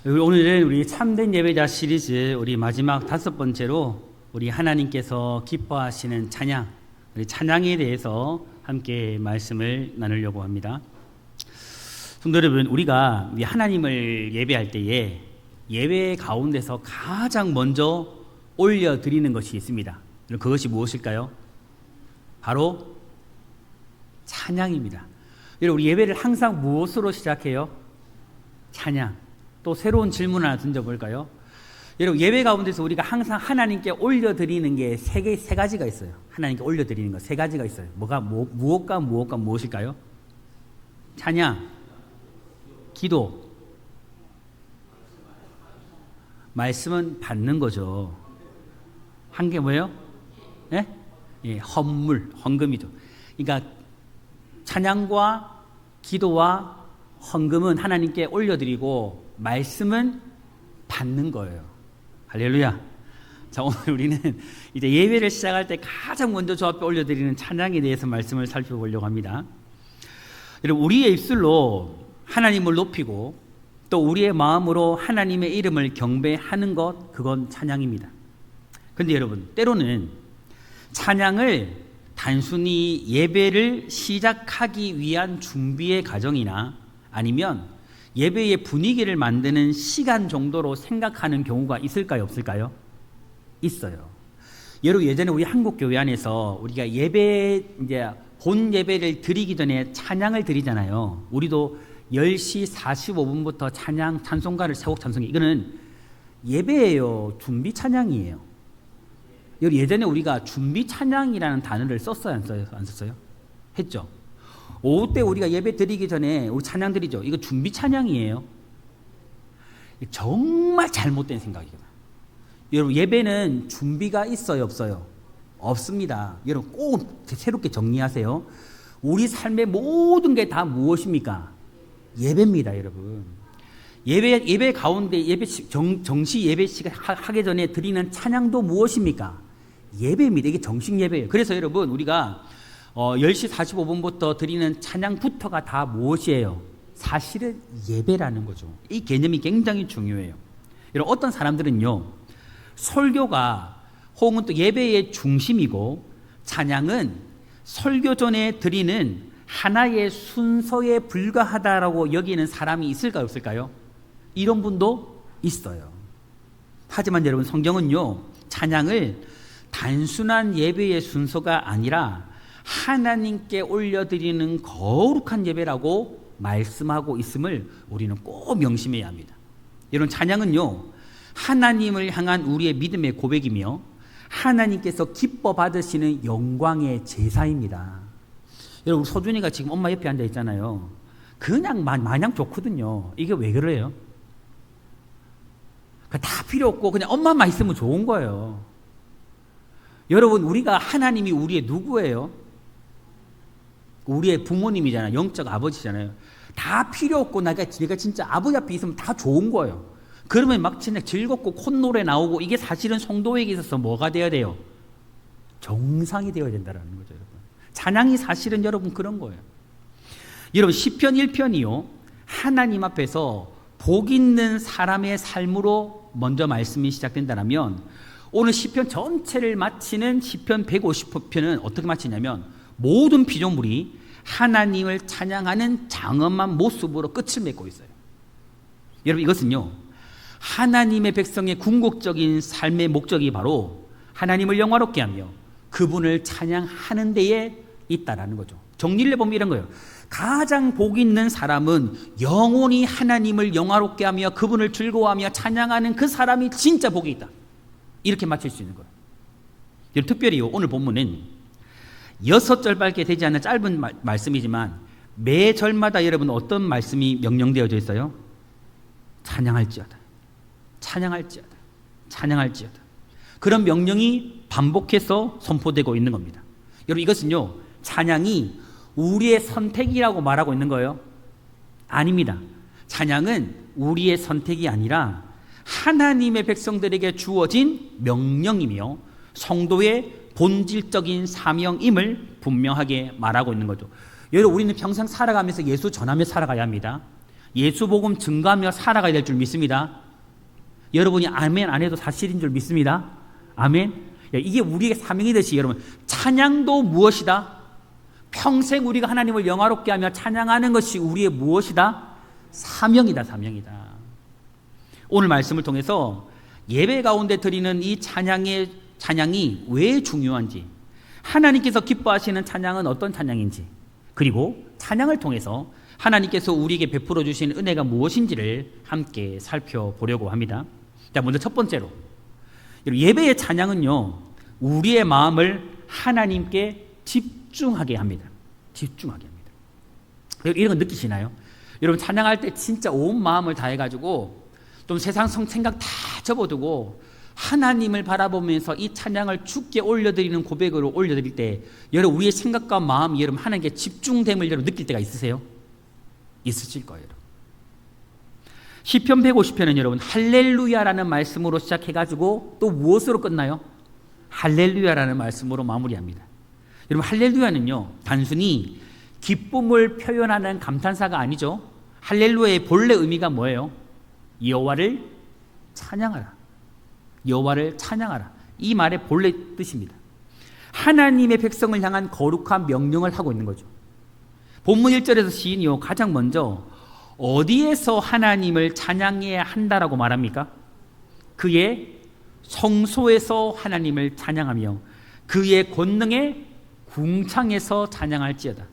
오늘은 우리 참된 예배자 시리즈 우리 마지막 5번째로 우리 하나님께서 기뻐하시는 찬양, 우리 찬양에 대해서 함께 말씀을 나누려고 합니다. 성도 여러분, 우리가 하나님을 예배할 때에 예배 가운데서 가장 먼저 올려드리는 것이 있습니다. 그것이 무엇일까요? 바로 찬양입니다. 여러분, 우리 예배를 항상 무엇으로 시작해요? 찬양. 또 새로운 질문 하나 던져볼까요? 여러분, 예배 가운데서 우리가 항상 하나님께 올려드리는 게 세 가지가 있어요. 하나님께 올려드리는 거 세 가지가 있어요. 무엇일까요? 찬양, 기도, 말씀은 받는 거죠. 한 게 뭐예요? 네? 예, 헌금이죠. 그러니까 찬양과 기도와 헌금은 하나님께 올려드리고 말씀은 받는 거예요. 할렐루야. 자, 오늘 우리는 이제 예배를 시작할 때 가장 먼저 저 앞에 올려드리는 찬양에 대해서 말씀을 살펴보려고 합니다. 여러분, 우리의 입술로 하나님을 높이고 또 우리의 마음으로 하나님의 이름을 경배하는 것, 그건 찬양입니다. 그런데 여러분, 때로는 찬양을 단순히 예배를 시작하기 위한 준비의 과정이나 아니면 예배의 분위기를 만드는 시간 정도로 생각하는 경우가 있을까요? 없을까요? 있어요. 여러분, 예전에 우리 한국교회 안에서 우리가 본 예배를 드리기 전에 찬양을 드리잖아요. 우리도 10시 45분부터 찬송가를 세곡 찬송해. 이거는 예배예요. 준비 찬양이에요. 여러분, 예전에 우리가 준비 찬양이라는 단어를 썼어요? 안 썼어요? 했죠. 오후 때 우리가 예배 드리기 전에 우리 찬양 드리죠. 이거 준비 찬양이에요. 정말 잘못된 생각이에요. 여러분, 예배는 준비가 있어요, 없어요? 없습니다. 여러분, 꼭 새롭게 정리하세요. 우리 삶의 모든 게 다 무엇입니까? 예배입니다, 여러분. 예배 가운데 정시 예배 시간 하기 전에 드리는 찬양도 무엇입니까? 예배입니다. 이게 정식 예배예요. 그래서 여러분, 우리가 10시 45분부터 드리는 찬양부터가 다 무엇이에요? 사실은 예배라는 거죠. 이 개념이 굉장히 중요해요. 여러분, 어떤 사람들은요, 설교가 혹은 또 예배의 중심이고 찬양은 설교 전에 드리는 하나의 순서에 불과하다라고 여기는 사람이 있을까요, 없을까요? 이런 분도 있어요. 하지만 여러분, 성경은요, 찬양을 단순한 예배의 순서가 아니라 하나님께 올려드리는 거룩한 예배라고 말씀하고 있음을 우리는 꼭 명심해야 합니다. 여러분, 찬양은요, 하나님을 향한 우리의 믿음의 고백이며 하나님께서 기뻐 받으시는 영광의 제사입니다. 여러분, 소준이가 지금 엄마 옆에 앉아 있잖아요. 그냥 마냥 좋거든요. 이게 왜 그래요? 다 필요 없고 그냥 엄마만 있으면 좋은 거예요. 여러분, 하나님이 우리의 누구예요? 우리의 부모님이잖아요. 영적 아버지잖아요. 다 필요 없고 내가 진짜 아버지 앞에 있으면 다 좋은 거예요. 그러면 막 진짜 즐겁고 콧노래 나오고, 이게 사실은 성도에게 있어서 뭐가 되어야 돼요? 정상이 되어야 된다는 거죠, 여러분. 찬양이 사실은 여러분 그런 거예요. 여러분, 시편 1편이요, 하나님 앞에서 복 있는 사람의 삶으로 먼저 말씀이 시작된다면, 오늘 시편 전체를 마치는 시편 150편은 어떻게 마치냐면, 모든 피조물이 하나님을 찬양하는 장엄한 모습으로 끝을 맺고 있어요. 여러분, 이것은요, 하나님의 백성의 궁극적인 삶의 목적이 바로 하나님을 영화롭게 하며 그분을 찬양하는 데에 있다라는 거죠. 정리를 해보면 이런 거예요. 가장 복 있는 사람은 영원히 하나님을 영화롭게 하며 그분을 즐거워하며 찬양하는 그 사람이 진짜 복이 있다. 이렇게 맞출 수 있는 거예요. 여러분, 특별히 오늘 본문은 6절밖에 되지 않는 짧은 말씀이지만 매 절마다 여러분 어떤 말씀이 명령되어져 있어요? 찬양할지어다, 찬양할지어다, 찬양할지어다. 그런 명령이 반복해서 선포되고 있는 겁니다. 여러분, 이것은요, 찬양이 우리의 선택이라고 말하고 있는 거예요? 아닙니다. 찬양은 우리의 선택이 아니라 하나님의 백성들에게 주어진 명령이며 성도의 본질적인 사명임을 분명하게 말하고 있는 거죠. 여러분, 우리는 평생 살아가면서 예수 전하며 살아가야 합니다. 예수 복음 증거하며 살아가야 될 줄 믿습니다. 여러분이 아멘 안 해도 사실인 줄 믿습니다. 아멘. 이게 우리의 사명이듯이 여러분, 찬양도 무엇이다? 평생 우리가 하나님을 영화롭게 하며 찬양하는 것이 우리의 무엇이다? 사명이다, 사명이다. 오늘 말씀을 통해서 예배 가운데 드리는 이 찬양이 왜 중요한지, 하나님께서 기뻐하시는 찬양은 어떤 찬양인지, 그리고 찬양을 통해서 하나님께서 우리에게 베풀어 주신 은혜가 무엇인지를 함께 살펴보려고 합니다. 자, 먼저 첫 번째로, 예배의 찬양은요, 우리의 마음을 하나님께 집중하게 합니다. 집중하게 합니다. 이런 거 느끼시나요? 여러분, 찬양할 때 진짜 온 마음을 다해가지고 좀 세상 생각 다 접어두고 하나님을 바라보면서 이 찬양을 주께 올려드리는 고백으로 올려드릴 때, 여러분, 우리의 생각과 마음이 여러분 하나님께 집중됨을 여러분 느낄 때가 있으세요? 있으실 거예요. 시편 150편은 여러분 할렐루야라는 말씀으로 시작해가지고 또 무엇으로 끝나요? 할렐루야라는 말씀으로 마무리합니다. 여러분, 할렐루야는요, 단순히 기쁨을 표현하는 감탄사가 아니죠. 할렐루야의 본래 의미가 뭐예요? 여호와를 찬양하라. 여호와를 찬양하라. 이 말의 본래 뜻입니다. 하나님의 백성을 향한 거룩한 명령을 하고 있는 거죠. 본문 1절에서 시인이요, 가장 먼저 어디에서 하나님을 찬양해야 한다라고 말합니까? 그의 성소에서 하나님을 찬양하며 그의 권능의 궁창에서 찬양할지어다.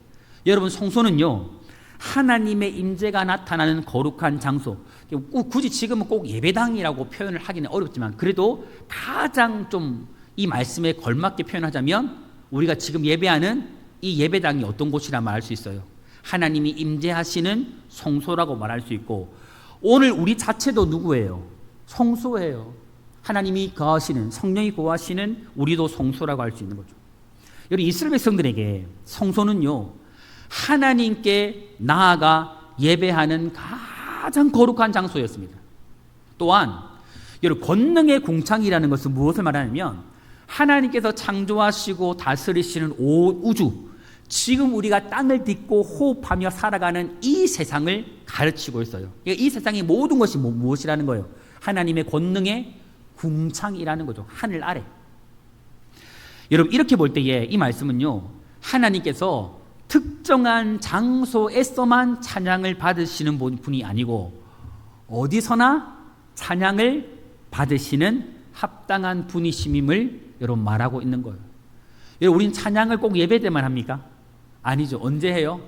여러분, 성소는요, 하나님의 임재가 나타나는 거룩한 장소. 굳이 지금은 꼭 예배당이라고 표현을 하기는 어렵지만, 그래도 가장 좀 이 말씀에 걸맞게 표현하자면 우리가 지금 예배하는 이 예배당이 어떤 곳이라 말할 수 있어요. 하나님이 임재하시는 성소라고 말할 수 있고, 오늘 우리 자체도 누구예요? 성소예요. 하나님이 거하시는, 성령이 거하시는 우리도 성소라고 할 수 있는 거죠. 여러분, 이스라엘 백성들에게 성소는요, 하나님께 나아가 예배하는 가장 거룩한 장소였습니다. 또한 여러분, 권능의 궁창이라는 것은 무엇을 말하냐면, 하나님께서 창조하시고 다스리시는 온 우주, 지금 우리가 땅을 딛고 호흡하며 살아가는 이 세상을 가르치고 있어요. 이 세상의 모든 것이 무엇이라는 거예요? 하나님의 권능의 궁창이라는 거죠. 하늘 아래. 여러분, 이렇게 볼 때에 이 말씀은요, 하나님께서 특정한 장소에서만 찬양을 받으시는 분이 아니고 어디서나 찬양을 받으시는 합당한 분이심임을 여러분 말하고 있는 거예요. 여러분, 우린 찬양을 꼭 예배 때만 합니까? 아니죠. 언제 해요?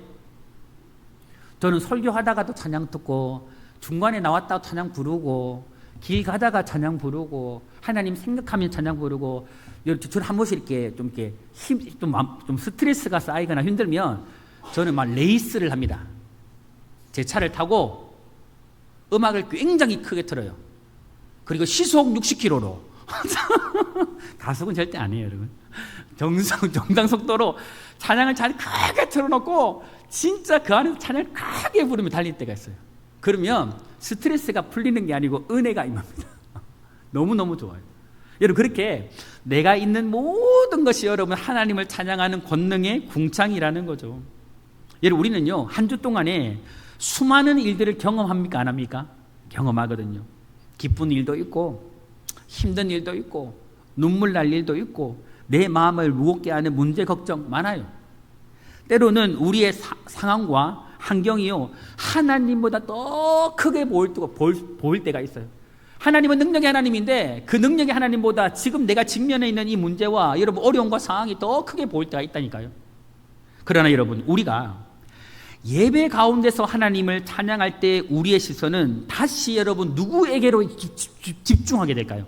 저는 설교하다가도 찬양 듣고, 중간에 나왔다가 찬양 부르고, 길 가다가 찬양 부르고, 하나님 생각하면 찬양 부르고, 저는 한 번씩 이렇게 좀 스트레스가 쌓이거나 힘들면 저는 막 레이스를 합니다. 제 차를 타고 음악을 굉장히 크게 틀어요. 그리고 시속 60km로. 가속은 절대 안 해요, 여러분. 정상 속도로 찬양을 잘 크게 틀어놓고 진짜 그 안에서 찬양을 크게 부르며 달릴 때가 있어요. 그러면 스트레스가 풀리는 게 아니고 은혜가 임합니다. 너무너무 좋아요. 여러분, 그렇게 내가 있는 모든 것이 여러분 하나님을 찬양하는 권능의 궁창이라는 거죠. 여러분, 우리는요, 한 주 동안에 수많은 일들을 경험합니까? 안 합니까? 경험하거든요. 기쁜 일도 있고 힘든 일도 있고 눈물 날 일도 있고 내 마음을 무겁게 하는 문제 걱정 많아요. 때로는 우리의 상황과 환경이요, 하나님보다 더 크게 보일 때가 있어요. 하나님은 능력의 하나님인데 그 능력의 하나님보다 지금 내가 직면해 있는 이 문제와 여러분 어려움과 상황이 더 크게 보일 때가 있다니까요. 그러나 여러분, 우리가 예배 가운데서 하나님을 찬양할 때 우리의 시선은 다시 여러분 누구에게로 집중하게 될까요?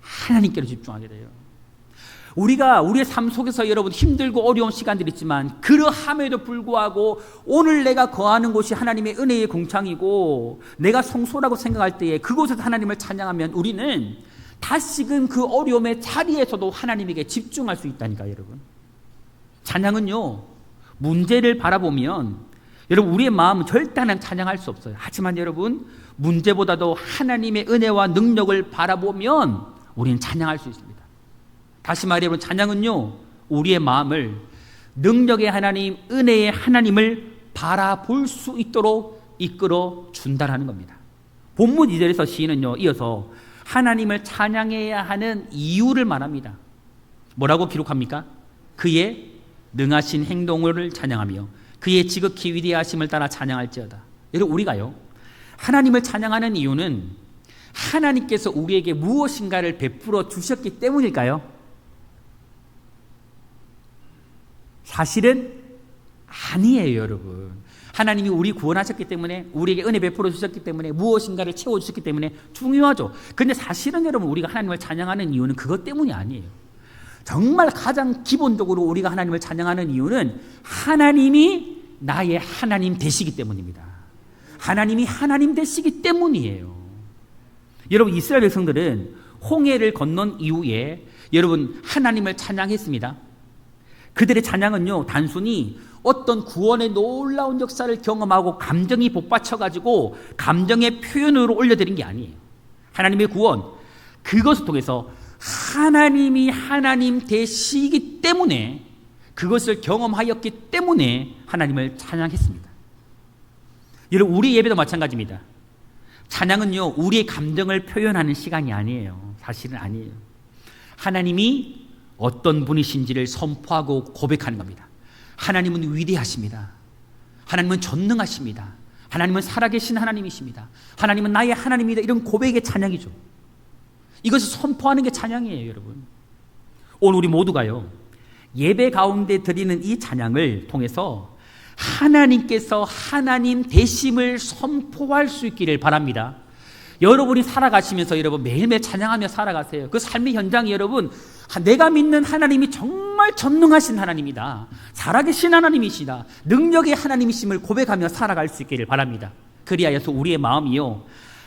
하나님께로 집중하게 돼요. 우리가 우리의 삶 속에서 여러분 힘들고 어려운 시간들이 있지만, 그러함에도 불구하고 오늘 내가 거하는 곳이 하나님의 은혜의 궁창이고 내가 성소라고 생각할 때에 그곳에서 하나님을 찬양하면 우리는 다시금 그 어려움의 자리에서도 하나님에게 집중할 수 있다니까요, 여러분. 찬양은요, 문제를 바라보면 여러분 우리의 마음은 절대 하나님 찬양할 수 없어요. 하지만 여러분, 문제보다도 하나님의 은혜와 능력을 바라보면 우리는 찬양할 수 있습니다. 다시 말해 여러분, 찬양은요, 우리의 마음을 능력의 하나님, 은혜의 하나님을 바라볼 수 있도록 이끌어 준다라는 겁니다. 본문 2절에서 시인은요, 이어서 하나님을 찬양해야 하는 이유를 말합니다. 뭐라고 기록합니까? 그의 능하신 행동을 찬양하며 그의 지극히 위대하심을 따라 찬양할지어다. 여러분, 우리가요, 하나님을 찬양하는 이유는 하나님께서 우리에게 무엇인가를 베풀어 주셨기 때문일까요? 사실은 아니에요, 여러분. 하나님이 우리 구원하셨기 때문에, 우리에게 은혜 베풀어 주셨기 때문에, 무엇인가를 채워주셨기 때문에 중요하죠. 근데 사실은 여러분, 우리가 하나님을 찬양하는 이유는 그것 때문이 아니에요. 정말 가장 기본적으로 우리가 하나님을 찬양하는 이유는 하나님이 나의 하나님 되시기 때문입니다. 하나님이 하나님 되시기 때문이에요. 여러분, 이스라엘 백성들은 홍해를 건넌 이후에 여러분 하나님을 찬양했습니다. 그들의 찬양은요, 단순히 어떤 구원의 놀라운 역사를 경험하고 감정이 복받쳐가지고 감정의 표현으로 올려드린 게 아니에요. 하나님의 구원, 그것을 통해서 하나님이 하나님 되시기 때문에, 그것을 경험하였기 때문에 하나님을 찬양했습니다. 여러분, 우리 예배도 마찬가지입니다. 찬양은요, 우리의 감정을 표현하는 시간이 아니에요. 사실은 아니에요. 하나님이 어떤 분이신지를 선포하고 고백하는 겁니다. 하나님은 위대하십니다. 하나님은 전능하십니다. 하나님은 살아계신 하나님이십니다. 하나님은 나의 하나님이다. 이런 고백의 찬양이죠. 이것을 선포하는 게 찬양이에요, 여러분. 오늘 우리 모두가요, 예배 가운데 드리는 이 찬양을 통해서 하나님께서 하나님 되심을 선포할 수 있기를 바랍니다. 여러분이 살아가시면서 여러분 매일매일 찬양하며 살아가세요. 그 삶의 현장이 여러분, 내가 믿는 하나님이 정말 전능하신 하나님이다, 살아계신 하나님이시다, 능력의 하나님이심을 고백하며 살아갈 수 있기를 바랍니다. 그리하여서 우리의 마음이요,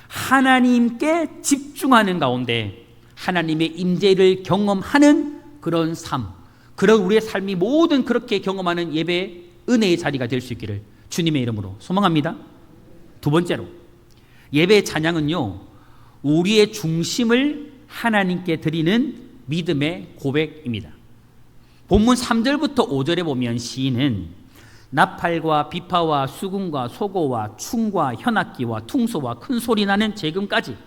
하나님께 집중하는 가운데 하나님의 임재를 경험하는 그런 삶, 그런 우리의 삶이 모든 그렇게 경험하는 예배 은혜의 자리가 될 수 있기를 주님의 이름으로 소망합니다. 두 번째로, 예배의 찬양은요, 우리의 중심을 하나님께 드리는 믿음의 고백입니다. 본문 3절부터 5절에 보면 시인은 나팔과 비파와 수금과 소고와 충과 현악기와 퉁소와 큰 소리 나는 재금까지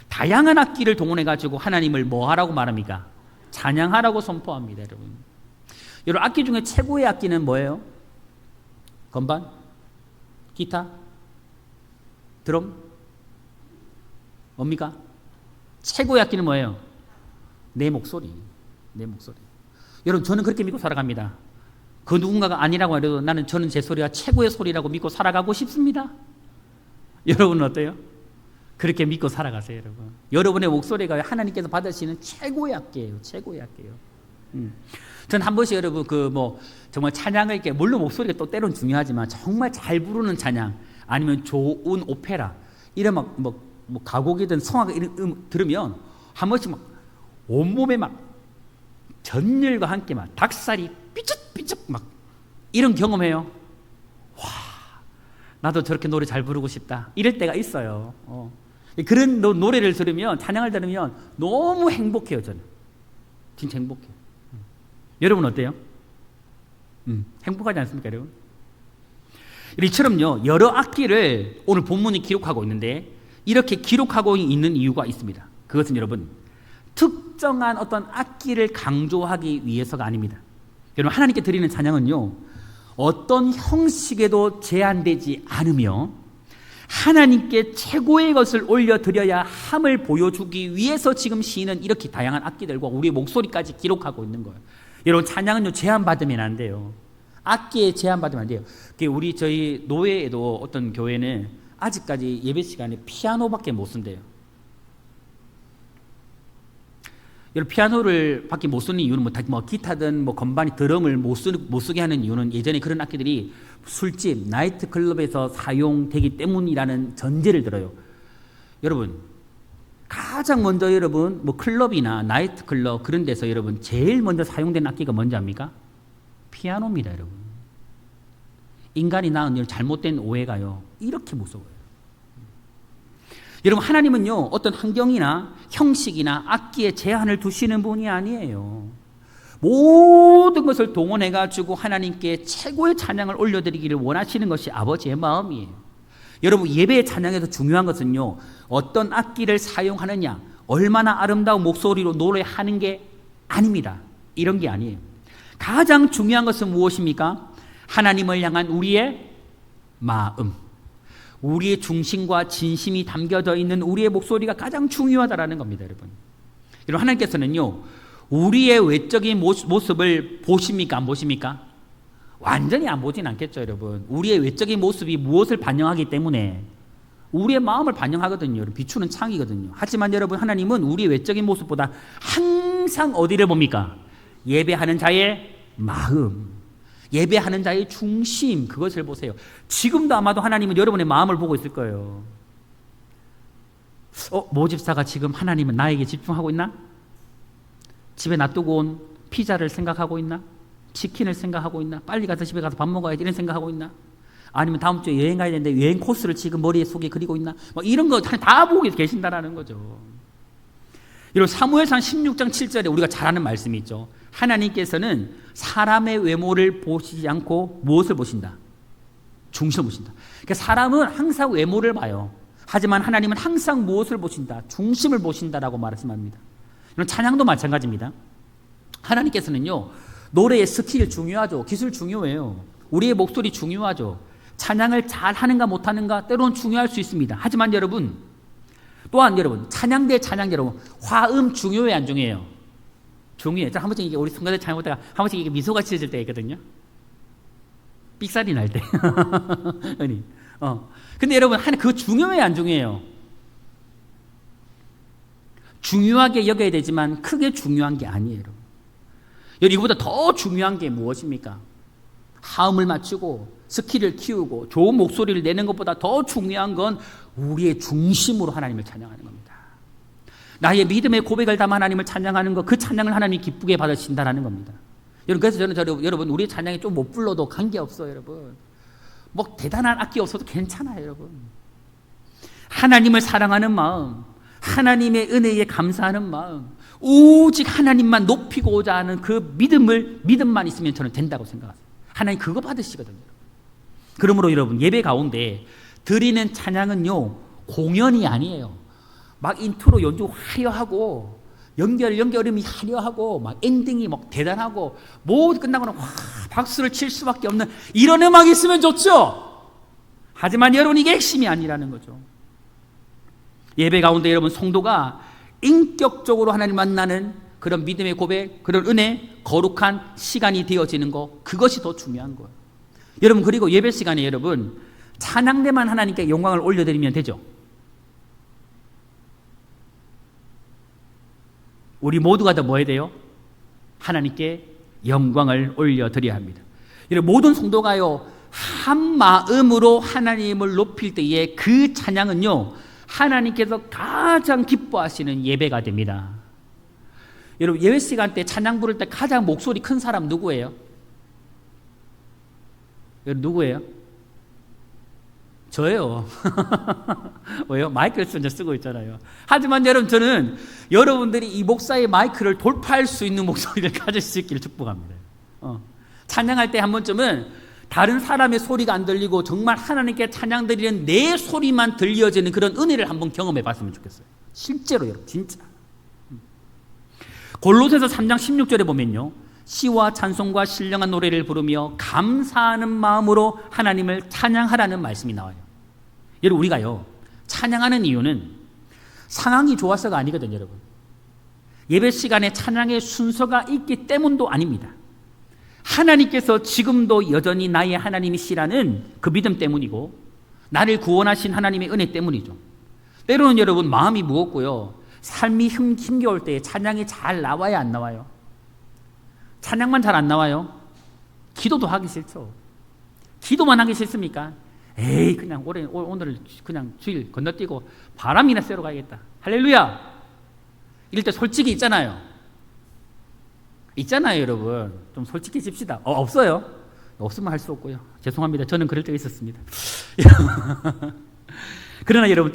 다양한 악기를 동원해가지고 하나님을 뭐 하라고 말합니까? 찬양하라고 선포합니다. 여러분, 악기 중에 최고의 악기는 뭐예요? 건반? 기타? 드럼? 뭡니까? 최고의 악기는 뭐예요? 내 목소리. 내 목소리. 여러분, 저는 그렇게 믿고 살아갑니다. 그 누군가가 아니라고 해도 저는 제 소리가 최고의 소리라고 믿고 살아가고 싶습니다. 여러분은 어때요? 그렇게 믿고 살아가세요, 여러분. 여러분의 목소리가 하나님께서 받으시는 최고의 악기예요. 최고의 악기예요. 저는 한 번씩 여러분 정말 찬양을 이렇게, 물론 목소리가 또 때론 중요하지만 정말 잘 부르는 찬양, 아니면 좋은 오페라, 이런 가곡이든 성악을 이런 들으면 한 번씩 온몸에 전율과 함께 닭살이 삐쩍삐쩍 이런 경험해요. 와, 나도 저렇게 노래 잘 부르고 싶다, 이럴 때가 있어요. 그런 노래를 들으면, 찬양을 들으면 너무 행복해요. 저는 진짜 행복해요. 여러분 어때요? 행복하지 않습니까, 여러분? 이처럼요, 여러 악기를 오늘 본문이 기록하고 있는데, 이렇게 기록하고 있는 이유가 있습니다. 그것은 여러분, 특정한 어떤 악기를 강조하기 위해서가 아닙니다. 여러분, 하나님께 드리는 찬양은요, 어떤 형식에도 제한되지 않으며 하나님께 최고의 것을 올려드려야 함을 보여주기 위해서 지금 시인은 이렇게 다양한 악기들과 우리의 목소리까지 기록하고 있는 거예요. 여러분, 찬양은요, 제한받으면 안 돼요. 악기에 제한받으면 안 돼요. 저희 노예에도 어떤 교회는 아직까지 예배 시간에 피아노밖에 못 쓴대요. 여러분, 피아노를 밖에 못 쓰는 이유는 기타든 건반이, 드럼을 못 쓰게 하는 이유는 예전에 그런 악기들이 술집, 나이트클럽에서 사용되기 때문이라는 전제를 들어요. 여러분, 가장 먼저 여러분 클럽이나 나이트클럽 그런 데서 여러분 제일 먼저 사용되는 악기가 뭔지 압니까? 피아노입니다, 여러분. 인간이 낳은 잘못된 오해가요, 이렇게 무서워요. 여러분, 하나님은요, 어떤 환경이나 형식이나 악기에 제한을 두시는 분이 아니에요. 모든 것을 동원해가지고 하나님께 최고의 찬양을 올려드리기를 원하시는 것이 아버지의 마음이에요. 여러분, 예배의 찬양에서 중요한 것은요, 어떤 악기를 사용하느냐, 얼마나 아름다운 목소리로 노래하는 게 아닙니다. 이런 게 아니에요. 가장 중요한 것은 무엇입니까? 하나님을 향한 우리의 마음, 우리의 중심과 진심이 담겨져 있는 우리의 목소리가 가장 중요하다라는 겁니다, 여러분. 여러분, 하나님께서는요, 우리의 외적인 모습을 보십니까? 안 보십니까? 완전히 안 보진 않겠죠, 여러분. 우리의 외적인 모습이 무엇을 반영하기 때문에 우리의 마음을 반영하거든요. 비추는 창이거든요. 하지만 여러분, 하나님은 우리의 외적인 모습보다 항상 어디를 봅니까? 예배하는 자의 마음, 예배하는 자의 중심, 그것을 보세요. 지금도 아마도 하나님은 여러분의 마음을 보고 있을 거예요. 모 집사가 지금 하나님은 나에게 집중하고 있나? 집에 놔두고 온 피자를 생각하고 있나? 치킨을 생각하고 있나? 빨리 가서 집에 가서 밥 먹어야지 이런 생각하고 있나? 아니면 다음 주에 여행 가야 되는데 여행 코스를 지금 머릿속에 그리고 있나? 뭐 이런 거 다 보고 계신다라는 거죠. 여러분, 사무엘상 16장 7절에 우리가 잘 아는 말씀이 있죠. 하나님께서는 사람의 외모를 보시지 않고 무엇을 보신다? 중심을 보신다. 그러니까 사람은 항상 외모를 봐요. 하지만 하나님은 항상 무엇을 보신다? 중심을 보신다라고 말씀합니다. 찬양도 마찬가지입니다. 하나님께서는요, 노래의 스킬 중요하죠. 기술 중요해요. 우리의 목소리 중요하죠. 찬양을 잘 하는가 못하는가 때로는 중요할 수 있습니다. 하지만 여러분, 또한 여러분, 찬양 대 찬양, 여러분, 화음 중요해 안 중요해요? 중요해. 한 번씩 이게 우리 성가대 찬양 보다가 한 번씩 이게 미소가 지어질 때 있거든요. 삑살이 날 때. 근데 여러분, 그거 중요해 안 중요해요? 중요하게 여겨야 되지만 크게 중요한 게 아니에요. 여러분, 이거보다 더 중요한 게 무엇입니까? 화음을 맞추고 스킬을 키우고 좋은 목소리를 내는 것보다 더 중요한 건 우리의 중심으로 하나님을 찬양하는 겁니다. 나의 믿음의 고백을 담아 하나님을 찬양하는 것, 그 찬양을 하나님이 기쁘게 받으신다는 겁니다. 여러분, 그래서 저는 여러분, 우리의 찬양이 좀 못 불러도 관계없어요, 여러분. 뭐 대단한 악기 없어도 괜찮아요, 여러분. 하나님을 사랑하는 마음, 하나님의 은혜에 감사하는 마음, 오직 하나님만 높이고자 하는 그 믿음만 있으면 저는 된다고 생각합니다. 하나님 그거 받으시거든요. 그러므로 여러분, 예배 가운데 드리는 찬양은요, 공연이 아니에요. 막 인트로 연주 화려하고 연결음이 화려하고 막 엔딩이 막 대단하고 모두 끝나고는 와 박수를 칠 수밖에 없는 이런 음악이 있으면 좋죠. 하지만 여러분, 이게 핵심이 아니라는 거죠. 예배 가운데 여러분, 성도가 인격적으로 하나님 만나는 그런 믿음의 고백, 그런 은혜, 거룩한 시간이 되어지는 것, 그것이 더 중요한 거예요. 여러분, 그리고 예배 시간에 여러분, 찬양대만 하나님께 영광을 올려드리면 되죠. 우리 모두가 다 뭐 해야 돼요? 하나님께 영광을 올려드려야 합니다. 여러분, 모든 성도가요, 한 마음으로 하나님을 높일 때에 그 찬양은요, 하나님께서 가장 기뻐하시는 예배가 됩니다. 여러분, 예배 시간 때 찬양 부를 때 가장 목소리 큰 사람 누구예요? 여러분, 누구예요? 저예요. 왜요? 마이크를 쓰고 있잖아요. 하지만 여러분, 저는 여러분들이 이 목사의 마이크를 돌파할 수 있는 목소리를 가질 수 있기를 축복합니다. 찬양할 때 한 번쯤은 다른 사람의 소리가 안 들리고 정말 하나님께 찬양 드리는 내 소리만 들려지는 그런 은혜를 한번 경험해 봤으면 좋겠어요. 실제로 여러분, 진짜. 골로새서 3장 16절에 보면요, 시와 찬송과 신령한 노래를 부르며 감사하는 마음으로 하나님을 찬양하라는 말씀이 나와요. 여러분, 우리가요, 찬양하는 이유는 상황이 좋아서가 아니거든요, 여러분. 예배 시간에 찬양의 순서가 있기 때문도 아닙니다. 하나님께서 지금도 여전히 나의 하나님이시라는 그 믿음 때문이고, 나를 구원하신 하나님의 은혜 때문이죠. 때로는 여러분, 마음이 무겁고요, 삶이 힘겨울 때 찬양이 잘 나와야 안 나와요? 찬양만 잘 안 나와요? 기도도 하기 싫죠. 기도만 하기 싫습니까? 에이, 그냥 오늘 그냥 주일 건너뛰고 바람이나 쐬러 가야겠다. 할렐루야! 이럴 때 솔직히 있잖아요, 여러분. 좀 솔직해집시다. 없어요? 없으면 할 수 없고요. 죄송합니다. 저는 그럴 때가 있었습니다. 그러나 여러분,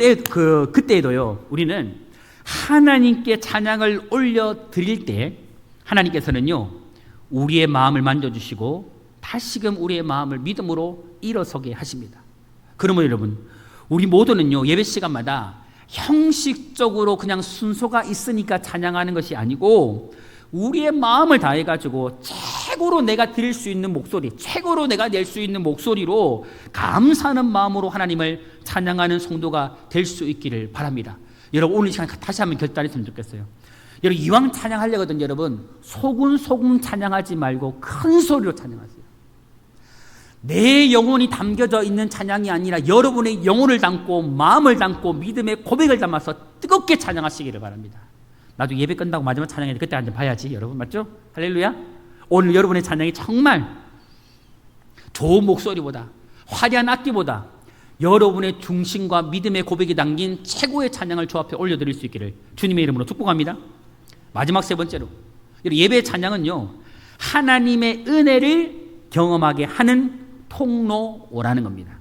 그때에도요, 우리는 하나님께 찬양을 올려드릴 때 하나님께서는요, 우리의 마음을 만져주시고 다시금 우리의 마음을 믿음으로 일어서게 하십니다. 그러면 여러분, 우리 모두는요, 예배 시간마다 형식적으로 그냥 순서가 있으니까 찬양하는 것이 아니고 우리의 마음을 다해가지고 최고로 내가 드릴 수 있는 목소리, 최고로 내가 낼 수 있는 목소리로 감사하는 마음으로 하나님을 찬양하는 성도가 될 수 있기를 바랍니다. 여러분, 오늘 이 시간 다시 한번 결단했으면 좋겠어요. 여러분, 이왕 찬양하려거든 여러분, 소근소근 찬양하지 말고 큰 소리로 찬양하세요. 내 영혼이 담겨져 있는 찬양이 아니라 여러분의 영혼을 담고 마음을 담고 믿음의 고백을 담아서 뜨겁게 찬양하시기를 바랍니다. 나도 예배 끝나고 마지막 찬양인데 그때 한번 봐야지, 여러분. 맞죠? 할렐루야. 오늘 여러분의 찬양이 정말 좋은 목소리보다, 화려한 악기보다 여러분의 중심과 믿음의 고백이 담긴 최고의 찬양을 주 앞에 올려드릴 수 있기를 주님의 이름으로 축복합니다. 마지막 세 번째로, 예배의 찬양은요, 하나님의 은혜를 경험하게 하는 통로라는 겁니다.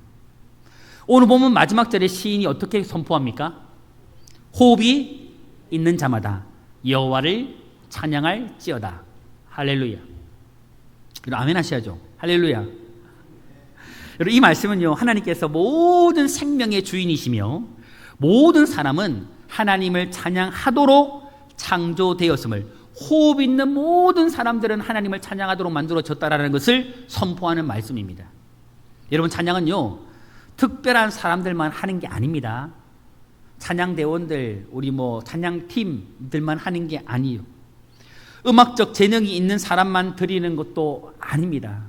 오늘 보면 마지막 절에 시인이 어떻게 선포합니까? 호흡이 있는 자마다 여호와를 찬양할지어다. 할렐루야. 여러분, 아멘 하셔야죠. 할렐루야. 여러분, 이 말씀은요, 하나님께서 모든 생명의 주인이시며 모든 사람은 하나님을 찬양하도록 창조되었음을, 호흡 있는 모든 사람들은 하나님을 찬양하도록 만들어졌다라는 것을 선포하는 말씀입니다. 여러분, 찬양은요, 특별한 사람들만 하는 게 아닙니다. 찬양대원들, 우리 찬양팀들만 하는 게 아니에요. 음악적 재능이 있는 사람만 드리는 것도 아닙니다.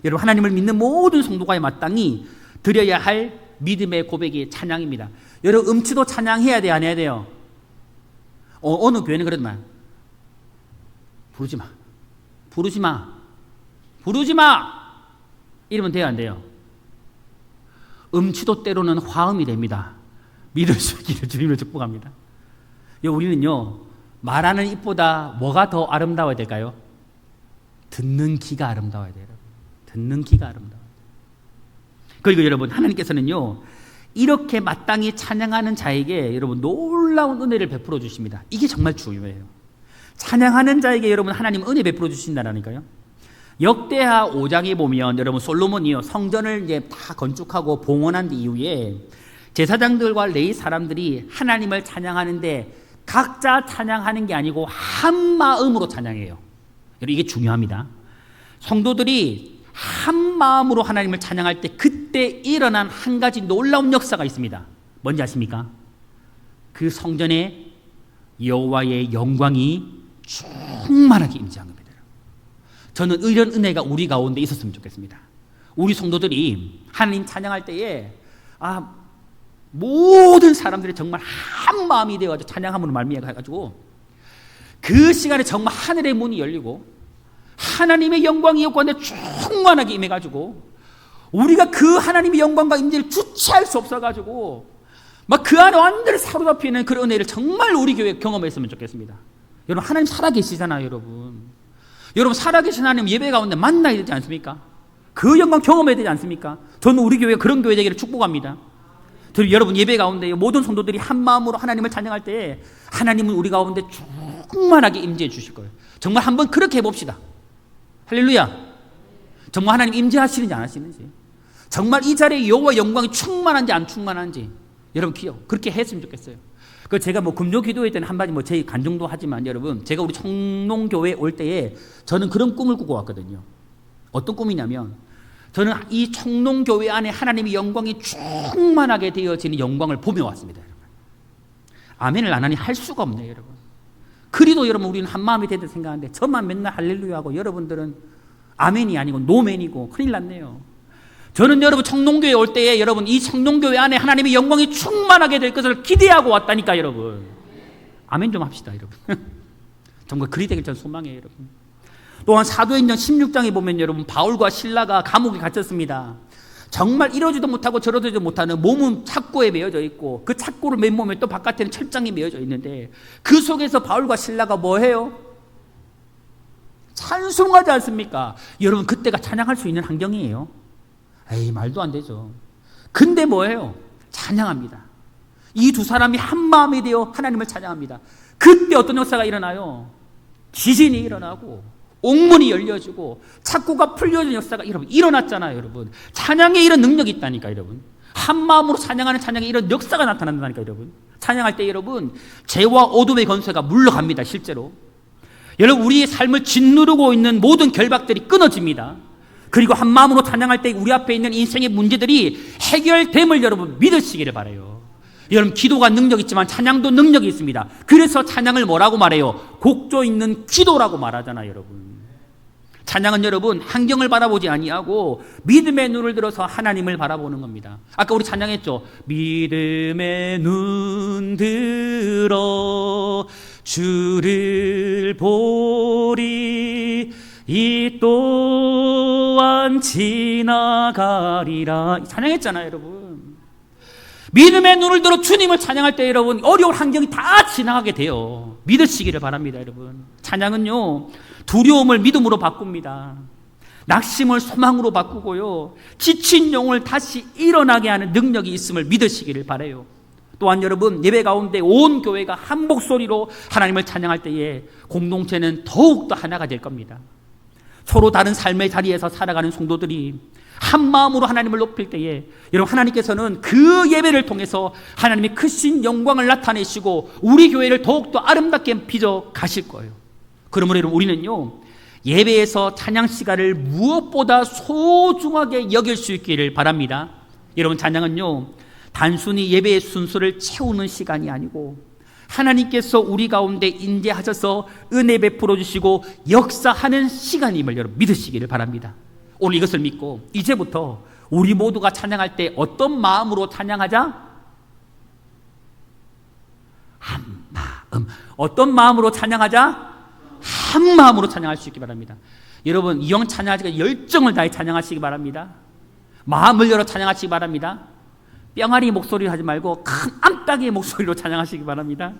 여러분, 하나님을 믿는 모든 성도가 마땅히 드려야 할 믿음의 고백이 찬양입니다. 여러분, 음치도 찬양해야 돼요, 안 해야 돼요? 어느 교회는 그러더만, 부르지 마, 부르지 마, 부르지 마, 이러면 돼요, 안 돼요? 음치도 때로는 화음이 됩니다. 믿을 수 있기를 주님을 축복합니다. 우리는요, 말하는 입보다 뭐가 더 아름다워야 될까요? 듣는 귀가 아름다워야 돼요. 듣는 귀가 아름다워야 돼요. 그리고 여러분, 하나님께서는요, 이렇게 마땅히 찬양하는 자에게 여러분 놀라운 은혜를 베풀어 주십니다. 이게 정말 중요해요. 찬양하는 자에게 여러분 하나님 은혜 베풀어 주신다라니까요. 역대하 5장에 보면 여러분, 솔로몬이요, 성전을 이제 다 건축하고 봉헌한 이후에 제사장들과 레위 사람들이 하나님을 찬양하는데 각자 찬양하는 게 아니고 한 마음으로 찬양해요. 여러분, 이게 중요합니다. 성도들이 한 마음으로 하나님을 찬양할 때 그때 일어난 한 가지 놀라운 역사가 있습니다. 뭔지 아십니까? 그 성전에 여호와의 영광이 충만하게 임재한 겁니다. 저는 이런 은혜가 우리 가운데 있었으면 좋겠습니다. 우리 성도들이 하나님 찬양할 때에 모든 사람들이 정말 한 마음이 되어가지고 찬양함으로 말미암아가지고 그 시간에 정말 하늘의 문이 열리고 하나님의 영광이 여호와한테 충만하게 임해가지고 우리가 그 하나님의 영광과 임재를 주체할 수 없어가지고 막 그 안에 완전히 사로잡히는 그런 은혜를 정말 우리 교회에 경험했으면 좋겠습니다. 여러분, 하나님 살아계시잖아요. 여러분 살아계신 하나님 예배 가운데 만나야 되지 않습니까? 그 영광 경험해야 되지 않습니까? 저는 우리 교회가 그런 교회 되기를 축복합니다. 여러분, 예배 가운데 모든 성도들이 한 마음으로 하나님을 찬양할 때 하나님은 우리 가운데 충만하게 임재해 주실 거예요. 정말 한번 그렇게 해봅시다. 할렐루야. 정말 하나님 임재하시는지 안 하시는지, 정말 이 자리에 여호와 영광이 충만한지 안 충만한지 여러분 그렇게 했으면 좋겠어요. 제가 금요 기도회 때는 한마디 제 간증도 하지만 여러분, 제가 우리 청농교회 올 때에 저는 그런 꿈을 꾸고 왔거든요. 어떤 꿈이냐면, 저는 이 청농교회 안에 하나님의 영광이 충만하게 되어지는 영광을 보며 왔습니다. 여러분, 아멘을 안 하니 할 수가 없네요. 여러분, 그리도 여러분 우리는 한 마음이 되듯 생각하는데 저만 맨날 할렐루야 하고 여러분들은 아멘이 아니고 노멘이고 큰일 났네요. 저는 여러분 청농교회 올 때에 여러분 이 청농교회 안에 하나님의 영광이 충만하게 될 것을 기대하고 왔다니까. 여러분, 아멘 좀 합시다. 여러분, 정말 그리 되길 전 소망해요. 여러분, 또한 사도행전 16장에 보면 여러분, 바울과 실라가 감옥에 갇혔습니다. 정말 이러지도 못하고 저러지도 못하는, 몸은 착고에 매여져 있고 그 착고를 맨몸에 또 바깥에는 철장이 매여져 있는데 그 속에서 바울과 실라가 뭐 해요? 찬송하지 않습니까? 여러분, 그때가 찬양할 수 있는 환경이에요. 에이, 말도 안 되죠. 근데 뭐예요? 찬양합니다. 이 두 사람이 한 마음이 되어 하나님을 찬양합니다. 그때 어떤 역사가 일어나요? 지진이 일어나고 옥문이 열려지고 착고가 풀려진 역사가 여러분 일어났잖아요. 여러분, 찬양에 이런 능력이 있다니까. 여러분, 한 마음으로 찬양하는 찬양에 이런 역사가 나타난다니까 여러분. 찬양할 때 여러분 죄와 어둠의 권세가 물러갑니다. 실제로 여러분 우리의 삶을 짓누르고 있는 모든 결박들이 끊어집니다. 그리고 한 마음으로 찬양할 때 우리 앞에 있는 인생의 문제들이 해결됨을 여러분 믿으시기를 바라요. 여러분 기도가 능력 있지만 찬양도 능력이 있습니다. 그래서 찬양을 뭐라고 말해요? 곡조 있는 기도라고 말하잖아요. 여러분 찬양은 여러분 환경을 바라보지 아니하고 믿음의 눈을 들어서 하나님을 바라보는 겁니다. 아까 우리 찬양했죠. 믿음의 눈 들어 주를 보리 이 또한 지나가리라 찬양했잖아요. 여러분 믿음의 눈을 들어 주님을 찬양할 때 여러분 어려운 환경이 다 지나가게 돼요. 믿으시기를 바랍니다. 여러분 찬양은요 두려움을 믿음으로 바꿉니다. 낙심을 소망으로 바꾸고요 지친 영혼을 다시 일어나게 하는 능력이 있음을 믿으시기를 바라요. 또한 여러분 예배 가운데 온 교회가 한 목소리로 하나님을 찬양할 때에 공동체는 더욱더 하나가 될 겁니다. 서로 다른 삶의 자리에서 살아가는 성도들이 한 마음으로 하나님을 높일 때에 여러분 하나님께서는 그 예배를 통해서 하나님의 크신 영광을 나타내시고 우리 교회를 더욱더 아름답게 빚어 가실 거예요. 그러므로 여러분 우리는요 예배에서 찬양 시간을 무엇보다 소중하게 여길 수 있기를 바랍니다. 여러분 찬양은요 단순히 예배의 순서를 채우는 시간이 아니고 하나님께서 우리 가운데 임재하셔서 은혜 베풀어 주시고 역사하는 시간임을 여러분 믿으시기를 바랍니다. 오늘 이것을 믿고 이제부터 우리 모두가 찬양할 때 어떤 마음으로 찬양하자? 한 마음. 어떤 마음으로 찬양하자? 한 마음으로 찬양할 수 있기 바랍니다. 여러분 이왕 찬양하시기 열정을 다해 찬양하시기 바랍니다. 마음을 열어 찬양하시기 바랍니다. 뿅아리 목소리를 하지 말고 큰 암따기의 목소리로 찬양하시기 바랍니다.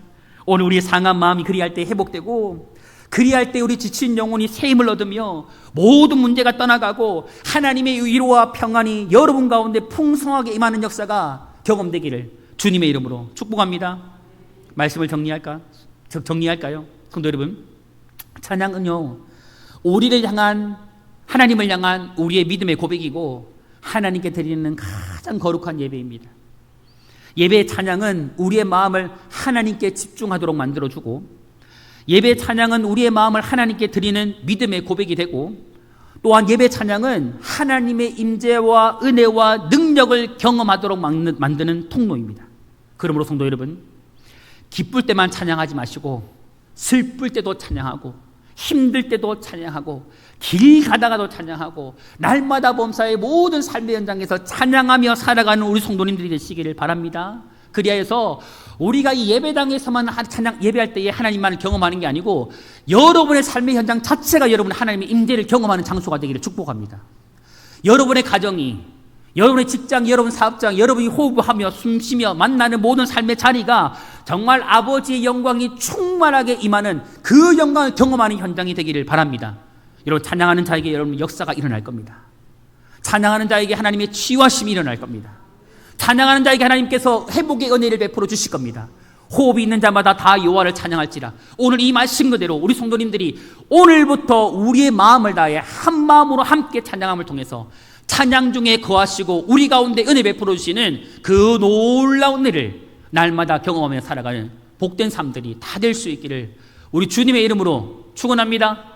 오늘 우리의 상한 마음이 그리할 때 회복되고 그리할 때 우리 지친 영혼이 새 힘을 얻으며 모든 문제가 떠나가고 하나님의 위로와 평안이 여러분 가운데 풍성하게 임하는 역사가 경험되기를 주님의 이름으로 축복합니다. 말씀을 정리할까요? 성도 여러분 찬양은요 우리를 향한 하나님을 향한 우리의 믿음의 고백이고 하나님께 드리는 가장 거룩한 예배입니다. 예배의 찬양은 우리의 마음을 하나님께 집중하도록 만들어주고 예배 찬양은 우리의 마음을 하나님께 드리는 믿음의 고백이 되고 또한 예배 찬양은 하나님의 임재와 은혜와 능력을 경험하도록 만드는 통로입니다. 그러므로 성도 여러분 기쁠 때만 찬양하지 마시고 슬플 때도 찬양하고 힘들 때도 찬양하고 길 가다가도 찬양하고 날마다 범사의 모든 삶의 현장에서 찬양하며 살아가는 우리 성도님들이 되시기를 바랍니다. 그리하여서 우리가 이 예배당에서만 찬양 예배할 때에 하나님만을 경험하는 게 아니고 여러분의 삶의 현장 자체가 여러분의 하나님의 임재를 경험하는 장소가 되기를 축복합니다. 여러분의 가정이 여러분의 직장, 여러분 사업장, 여러분이 호흡하며 숨쉬며 만나는 모든 삶의 자리가 정말 아버지의 영광이 충만하게 임하는 그 영광을 경험하는 현장이 되기를 바랍니다. 여러분 찬양하는 자에게 여러분 역사가 일어날 겁니다. 찬양하는 자에게 하나님의 치유하심이 일어날 겁니다. 찬양하는 자에게 하나님께서 회복의 은혜를 베풀어 주실 겁니다. 호흡이 있는 자마다 다 여호와를 찬양할지라. 오늘 이 말씀 그대로 우리 성도님들이 오늘부터 우리의 마음을 다해 한 마음으로 함께 찬양함을 통해서 찬양 중에 거하시고 우리 가운데 은혜 베풀어 주시는 그 놀라운 은혜를 날마다 경험하며 살아가는 복된 삶들이 다 될 수 있기를 우리 주님의 이름으로 축원합니다.